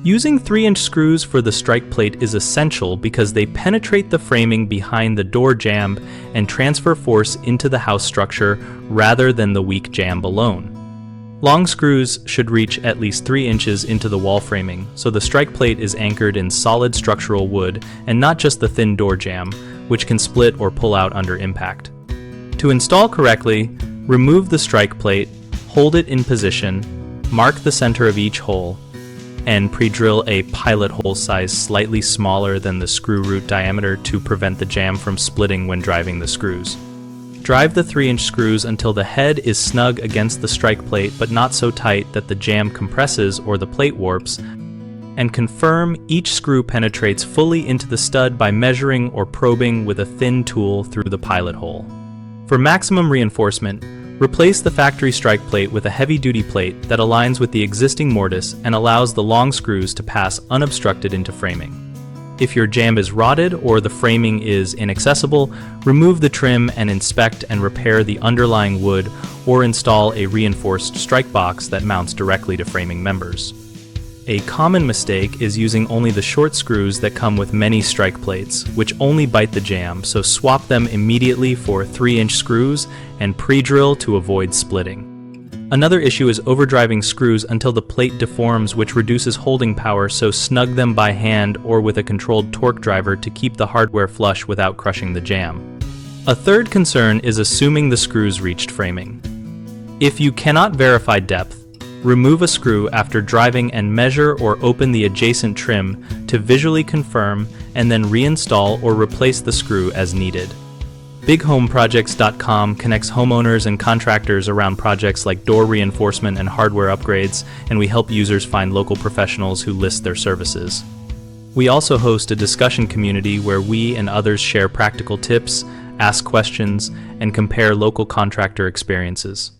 Using 3-inch screws for the strike plate is essential because they penetrate the framing behind the door jamb and transfer force into the house structure rather than the weak jamb alone. Long screws should reach at least 3 inches into the wall framing, so the strike plate is anchored in solid structural wood and not just the thin door jamb, which can split or pull out under impact. To install correctly, remove the strike plate, hold it in position, mark the center of each hole, and pre-drill a pilot hole size slightly smaller than the screw root diameter to prevent the jamb from splitting when driving the screws. Drive the 3-inch screws until the head is snug against the strike plate but not so tight that the jamb compresses or the plate warps, and confirm each screw penetrates fully into the stud by measuring or probing with a thin tool through the pilot hole. For maximum reinforcement, replace the factory strike plate with a heavy-duty plate that aligns with the existing mortise and allows the long screws to pass unobstructed into framing. If your jamb is rotted or the framing is inaccessible, remove the trim and inspect and repair the underlying wood or install a reinforced strike box that mounts directly to framing members. A common mistake is using only the short screws that come with many strike plates, which only bite the jamb, so swap them immediately for 3-inch screws and pre-drill to avoid splitting. Another issue is overdriving screws until the plate deforms, which reduces holding power, so snug them by hand or with a controlled torque driver to keep the hardware flush without crushing the jamb. A third concern is assuming the screws reached framing. If you cannot verify depth, remove a screw after driving and measure or open the adjacent trim to visually confirm and then reinstall or replace the screw as needed. BigHomeProjects.com connects homeowners and contractors around projects like door reinforcement and hardware upgrades, and we help users find local professionals who list their services. We also host a discussion community where we and others share practical tips, ask questions, and compare local contractor experiences.